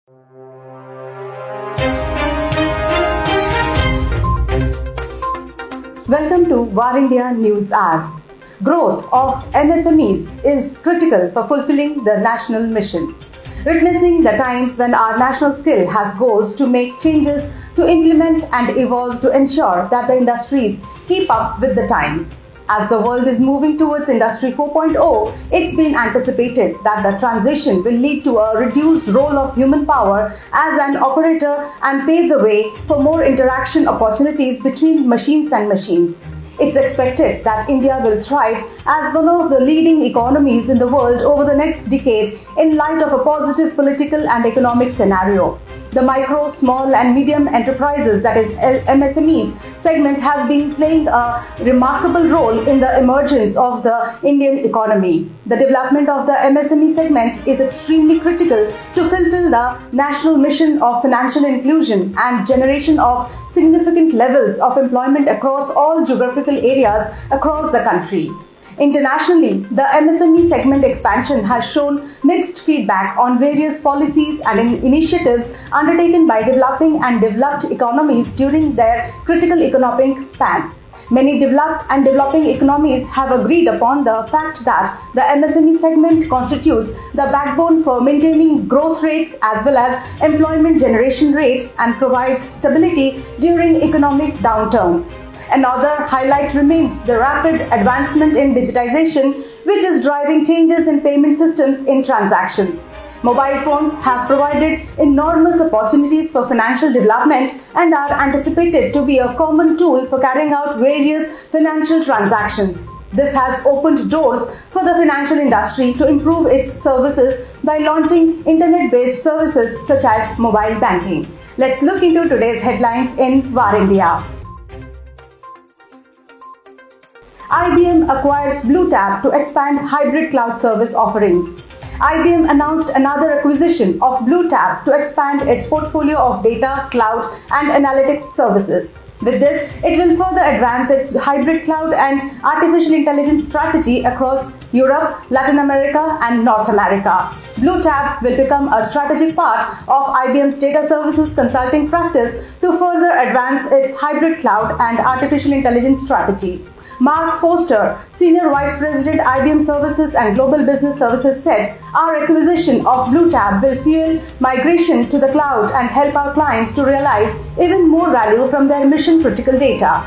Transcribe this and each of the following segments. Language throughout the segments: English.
Welcome to VAR India News Hour. Growth of MSMEs is critical for fulfilling the national mission. Witnessing the times when our national skill has goals to make changes, to implement and evolve to ensure that the industries keep up with the times. As the world is moving towards Industry 4.0, it's been anticipated that the transition will lead to a reduced role of human power as an operator and pave the way for more interaction opportunities between machines and machines. It's expected that India will thrive as one of the leading economies in the world over the next decade in light of a positive political and economic scenario. The micro, small and medium enterprises, that is MSMEs segment, has been playing a remarkable role in the emergence of the Indian economy. The development of the MSME segment is extremely critical to fulfill the national mission of financial inclusion and generation of significant levels of employment across all geographical areas across the country. Internationally, the MSME segment expansion has shown mixed feedback on various policies and initiatives undertaken by developing and developed economies during their critical economic span. Many developed and developing economies have agreed upon the fact that the MSME segment constitutes the backbone for maintaining growth rates as well as employment generation rate and provides stability during economic downturns. Another highlight remained the rapid advancement in digitization, which is driving changes in payment systems in transactions. Mobile phones have provided enormous opportunities for financial development and are anticipated to be a common tool for carrying out various financial transactions. This has opened doors for the financial industry to improve its services by launching internet-based services such as mobile banking. Let's look into today's headlines in VAR India. IBM acquires BlueTab to expand hybrid cloud service offerings. IBM announced another acquisition of BlueTab to expand its portfolio of data, cloud, and analytics services. With this, it will further advance its hybrid cloud and artificial intelligence strategy across Europe, Latin America, and North America. BlueTab will become a strategic part of IBM's data services consulting practice to further advance its hybrid cloud and artificial intelligence strategy. Mark Foster, Senior Vice President, IBM Services and Global Business Services, said, "Our acquisition of BlueTab will fuel migration to the cloud and help our clients to realize even more value from their mission-critical data."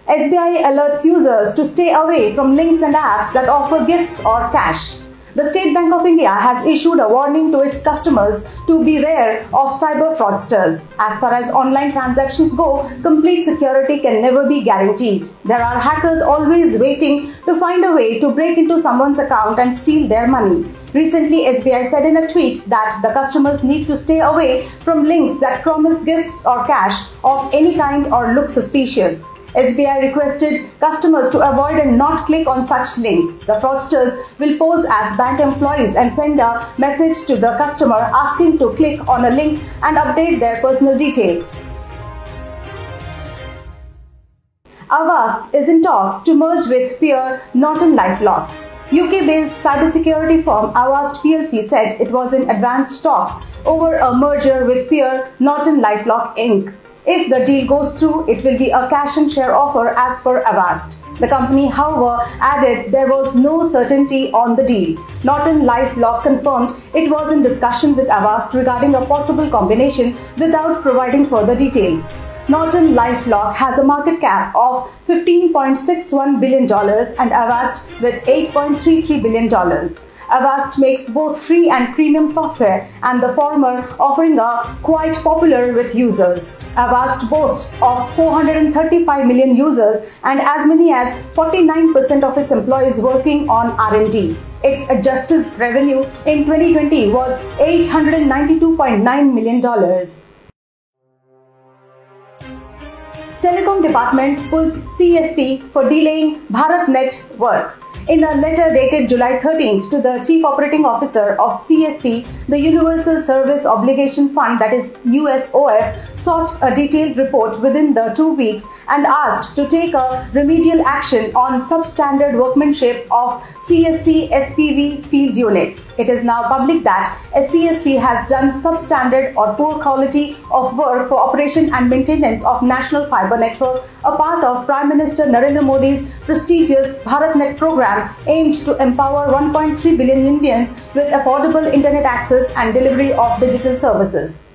SBI alerts users to stay away from links and apps that offer gifts or cash. The State Bank of India has issued a warning to its customers to beware of cyber fraudsters. As far as online transactions go, complete security can never be guaranteed. There are hackers always waiting to find a way to break into someone's account and steal their money. Recently, SBI said in a tweet that the customers need to stay away from links that promise gifts or cash of any kind or look suspicious. SBI requested customers to avoid and not click on such links. The fraudsters will pose as bank employees and send a message to the customer asking to click on a link and update their personal details. Avast is in talks to merge with peer NortonLifeLock. UK-based cybersecurity firm Avast PLC said it was in advanced talks over a merger with peer NortonLifeLock Inc. If the deal goes through, it will be a cash and share offer as per Avast. The company, however, added there was no certainty on the deal. NortonLifeLock confirmed it was in discussion with Avast regarding a possible combination without providing further details. NortonLifeLock has a market cap of $15.61 billion and Avast with $8.33 billion. Avast makes both free and premium software, and the former offering are quite popular with users. Avast boasts of 435 million users and as many as 49% of its employees working on R&D. Its adjusted revenue in 2020 was $892.9 million. Telecom Department pulls CSC for delaying BharatNet work. In a letter dated July 13th to the Chief Operating Officer of CSC, the Universal Service Obligation Fund, that is USOF, sought a detailed report within the 2 weeks and asked to take a remedial action on substandard workmanship of CSC SPV field units. It is now public that CSC has done substandard or poor quality of work for operation and maintenance of National Fibre Network, a part of Prime Minister Narendra Modi's prestigious BharatNet program aimed to empower 1.3 billion Indians with affordable internet access and delivery of digital services.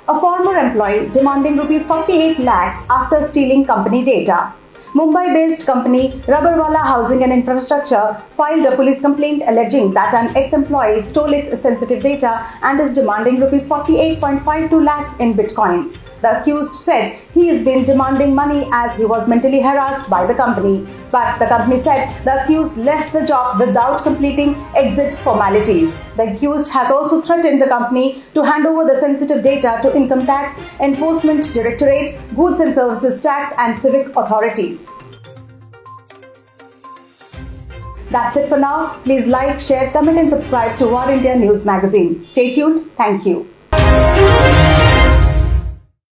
A former employee demanding rupees 48 lakhs after stealing company data. Mumbai-based company Rubberwala Housing and Infrastructure filed a police complaint alleging that an ex-employee stole its sensitive data and is demanding rupees 48.52 lakhs in bitcoins. The accused said he has been demanding money as he was mentally harassed by the company. But the company said the accused left the job without completing exit formalities. The accused has also threatened the company to hand over the sensitive data to Income Tax, Enforcement Directorate, Goods and Services Tax and civic authorities. That's it for now. Please like, share, comment and subscribe to War India News Magazine. Stay tuned. Thank you.